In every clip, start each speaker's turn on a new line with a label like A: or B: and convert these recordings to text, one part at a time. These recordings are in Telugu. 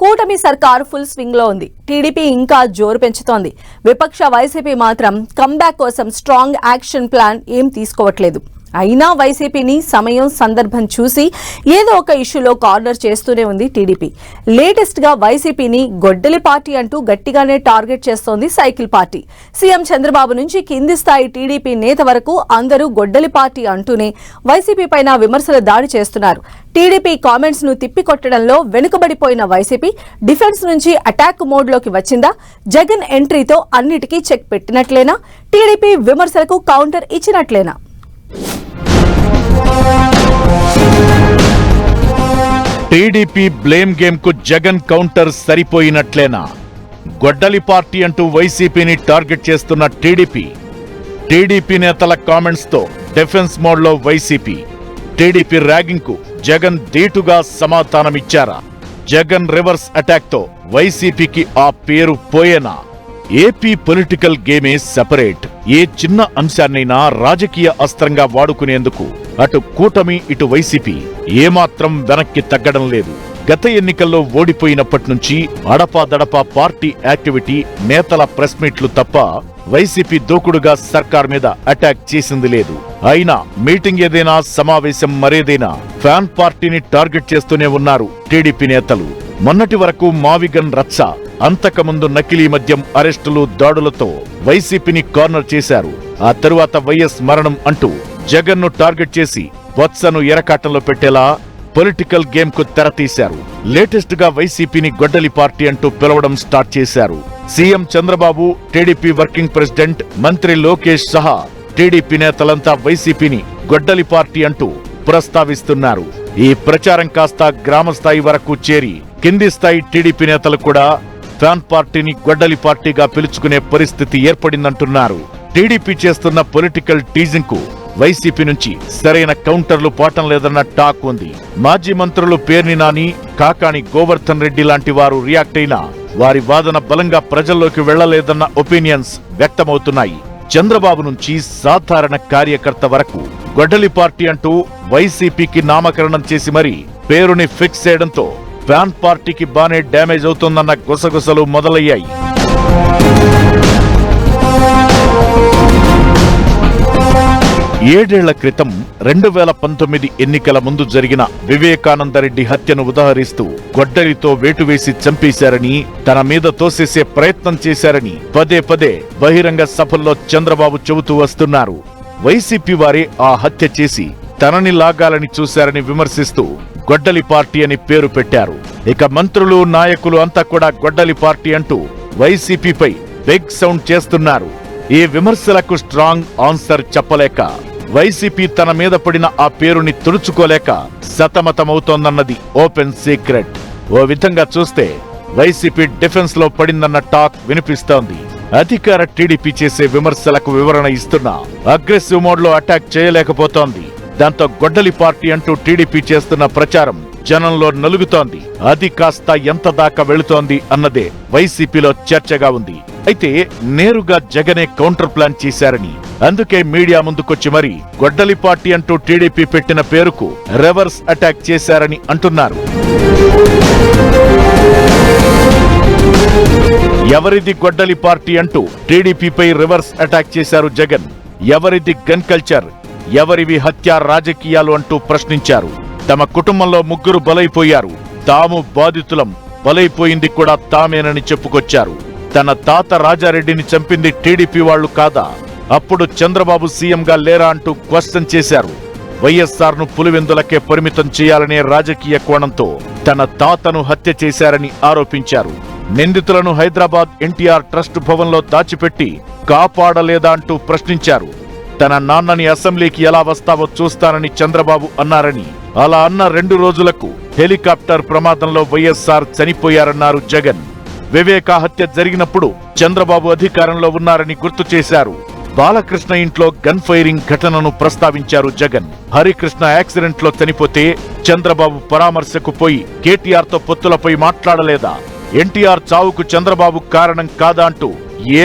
A: కూటమి సర్కార్ ఫుల్ స్వింగ్ లో ఉంది. టీడీపీ ఇంకా జోరు పెంచుతోంది. విపక్ష వైసీపీ మాత్రం కంబ్యాక్ కోసం స్ట్రాంగ్ యాక్షన్ ప్లాన్ ఏం తీసుకోవట్లేదు. అయినా వైసీపీని సమయం సందర్భం చూసి ఏదో ఒక ఇష్యూలో కార్నర్ చేస్తూనే ఉంది టీడీపీ. లేటెస్ట్ గా వైసీపీని గొడ్డలి పార్టీ అంటూ గట్టిగానే టార్గెట్ చేస్తోంది సైకిల్ పార్టీ. సీఎం చంద్రబాబు నుంచి కింది స్థాయి టీడీపీ నేత వరకు అందరూ గొడ్డలి పార్టీ అంటూనే వైసీపీ పైన విమర్శల దాడి చేస్తున్నారు. టీడీపీ కామెంట్స్ ను తిప్పికొట్టడంలో వెనుకబడిపోయిన వైసీపీ డిఫెన్స్ నుంచి అటాక్ మోడ్ లోకి వచ్చిందా? జగన్ ఎంట్రీతో అన్నిటికీ చెక్ పెట్టినట్లేనా? టీడీపీ విమర్శలకు కౌంటర్ ఇచ్చినట్లేనా?
B: టీడీపీ బ్లేమ్ గేమ్ కు జగన్ కౌంటర్ సరిపోయినట్లేనా? గొడ్డలి పార్టీ అంటూ వైసీపీని టార్గెట్ చేస్తున్న టీడీపీ నేతల కామెంట్స్ తో డిఫెన్స్ మోడ్ లో వైసీపీ. టీడీపీ ర్యాగింగ్ కు జగన్ ధీటుగా సమాధానమిచ్చారా? జగన్ రివర్స్ అటాక్ తో వైసీపీకి ఆ పేరు పోయేనా? ఏపీ పొలిటికల్ గేమే సెపరేట్. ఏ చిన్న అంశాన్నైనా రాజకీయ అస్త్రంగా వాడుకునేందుకు అటు కూటమి ఇటు వైసీపీ ఏమాత్రం వెనక్కి తగ్గడం లేదు. గత ఎన్నికల్లో ఓడిపోయినప్పటి నుంచి అడపాదడపా పార్టీ యాక్టివిటీ, నేతల ప్రెస్ మీట్లు తప్ప వైసీపీ దూకుడుగా సర్కార్ మీద అటాక్ చేసింది లేదు. అయినా మీటింగ్ ఏదైనా, సమావేశం మరేదైనా ఫ్యాన్ పార్టీని టార్గెట్ చేస్తూనే ఉన్నారు టీడీపీ నేతలు. మొన్నటి వరకు మావిగన్ రచ్చ, అంతకుముందు నకిలీ మద్యం అరెస్టులు, దాడులతో వైసీపీని కార్నర్ చేశారు. ఆ తరువాత వైఎస్ మరణం అంటూ జగన్ ను టార్గెట్ చేసి బొత్సను ఎరకాటంలో పెట్టేలా పొలిటికల్ గేమ్ కు తెరతీశారు. లేటెస్ట్ గా వైసీపీని గొడ్డలి పార్టీ అంటూ పిలవడం స్టార్ట్ చేశారు. CM Chandrababu, TDP working president మంత్రి లోకేష్ సహా టీడీపీ నేతలంతా వైసీపీని గొడ్డలి పార్టీ అంటూ ప్రస్తావిస్తున్నారు. ఈ ప్రచారం కాస్త గ్రామ స్థాయి వరకు చేరి కింది స్థాయి టీడీపీ నేతలు కూడా ఫ్యాన్ పార్టీని గొడ్డలి పార్టీగా పిలుచుకునే పరిస్థితి ఏర్పడిందంటున్నారు. టీడీపీ చేస్తున్న పొలిటికల్ టీజింగ్ కు వైసీపీ నుంచి సరైన కౌంటర్లు పోవటం లేదన్న టాక్ ఉంది. మాజీ మంత్రులు పేర్ని నాని, కాకాణి గోవర్ధన్ రెడ్డి లాంటి వారు రియాక్ట్ అయినా వారి వాదన బలంగా ప్రజల్లోకి వెళ్లలేదన్న ఒపీనియన్స్ వ్యక్తమవుతున్నాయి. చంద్రబాబు నుంచి సాధారణ కార్యకర్త వరకు గొడ్డలి పార్టీ అంటూ వైసీపీకి నామకరణం చేసి మరీ పేరుని ఫిక్స్ చేయడంతో ఫ్యాన్ పార్టీకి బానే డ్యామేజ్ అవుతోందన్న గుసగుసలు మొదలయ్యాయి. ఏడేళ్ల క్రితం 2019 ఎన్నికల ముందు జరిగిన వివేకానందరెడ్డి హత్యను ఉదాహరిస్తూ గొడ్డలితో వేటువేసి చంపేశారని, తన మీద తోసేసే ప్రయత్నం చేశారని పదే పదే బహిరంగ సభల్లో చంద్రబాబు చెబుతూ వస్తున్నారు. వైసీపీ వారే ఆ హత్య చేసి తనని లాగాలని చూశారని విమర్శిస్తూ గొడ్డలి పార్టీ అని పేరు పెట్టారు. ఇక మంత్రులు, నాయకులు అంతా కూడా గొడ్డలి పార్టీ అంటూ వైసీపీపై బిగ్ సౌండ్ చేస్తున్నారు. ఈ విమర్శలకు స్ట్రాంగ్ ఆన్సర్ చెప్పలేక వైసీపీ తన మీద పడిన ఆ పేరుని తుడుచుకోలేక సతమతమవుతోందన్నది ఓపెన్ సీక్రెట్. ఓ విధంగా చూస్తే వైసీపీ డిఫెన్స్ లో పడిందన్న టాక్ వినిపిస్తోంది. అధికార టీడీపీ చేసే విమర్శలకు వివరణ ఇస్తున్నా అగ్రెసివ్ మోడ్ లో అటాక్ చేయలేకపోతోంది. దాంతో గొడ్డలి పార్టీ అంటూ టీడీపీ చేస్తున్న ప్రచారం జనంలో నలుగుతోంది. అది కాస్త ఎంత దాకా వెళుతోంది అన్నదే వైసీపీలో చర్చగా ఉంది. అయితే నేరుగా జగనే కౌంటర్ ప్లాన్ చేశారని, అందుకే మీడియా ముందుకొచ్చి మరీ గొడ్డలి పార్టీ అంటూ టీడీపీ పెట్టిన పేరుకు రివర్స్ అటాక్ చేశారని అంటున్నారు. ఎవరిది గొడ్డలి పార్టీ అంటూ టీడీపీపై రివర్స్ అటాక్ చేశారు జగన్. ఎవరిది గన్ కల్చర్, ఎవరివి హత్య రాజకీయాలు అంటూ ప్రశ్నించారు. తమ కుటుంబంలో 3 బలైపోయారు, తాము బాధితులం, బలైపోయింది కూడా తామేనని చెప్పుకొచ్చారు. తన తాత రాజారెడ్డిని చంపింది టీడీపీ వాళ్లు కాదా? అప్పుడు చంద్రబాబు సీఎంగా లేరా అంటూ క్వశ్చన్ చేశారు. వైఎస్ఆర్ ను పులివెందులకే పరిమితం చేయాలనే రాజకీయ కోణంతో తన తాతను హత్య చేశారని ఆరోపించారు. నిందితులను హైదరాబాద్ ఎన్టీఆర్ ట్రస్ట్ భవన్ లో దాచిపెట్టి కాపాడలేదా అంటూ ప్రశ్నించారు. తన నాన్నని అసెంబ్లీకి ఎలా వస్తావో చూస్తానని చంద్రబాబు అన్నారని, అలా అన్న 2 రోజులకు హెలికాప్టర్ ప్రమాదంలో వైఎస్ఆర్ చనిపోయారన్నారు జగన్. వివేకా హత్య జరిగినప్పుడు చంద్రబాబు అధికారంలో ఉన్నారని గుర్తు చేశారు. బాలకృష్ణ ఇంట్లో గన్ ఫైరింగ్ ఘటనను ప్రస్తావించారు జగన్. హరికృష్ణ యాక్సిడెంట్ లో చనిపోతే చంద్రబాబు పరామర్శకు పోయి కేటీఆర్ తో పొత్తులపై మాట్లాడలేదా? ఎన్టీఆర్ చావుకు చంద్రబాబు కారణం కాదా అంటూ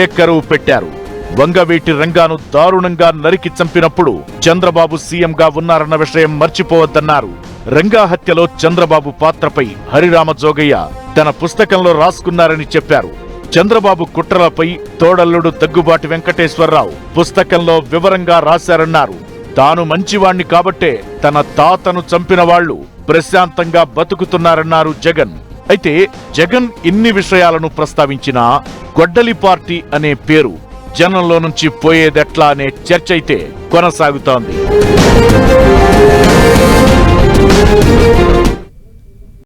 B: ఏకరువు పెట్టారు. వంగవీటి రంగాను దారుణంగా నరికి చంపినప్పుడు చంద్రబాబు సీఎంగా ఉన్నారన్న విషయం మర్చిపోవద్దన్నారు. రంగా హత్యలో చంద్రబాబు పాత్రపై హరిరామ జోగయ్య తన పుస్తకంలో రాసుకున్నారని చెప్పారు. చంద్రబాబు కుట్రలపై తోడల్లుడు దగ్గుబాటి వెంకటేశ్వరరావు పుస్తకంలో వివరంగా రాశారన్నారు. తాను మంచివాణ్ణి కాబట్టే తన తాతను చంపిన వాళ్లు ప్రశాంతంగా బతుకుతున్నారన్నారు జగన్. అయితే జగన్ ఇన్ని విషయాలను ప్రస్తావించినా గొడ్డలి పార్టీ అనే పేరు జనంలో నుంచి పోయేదెట్లా అనే చర్చ అయితే కొనసాగుతోంది.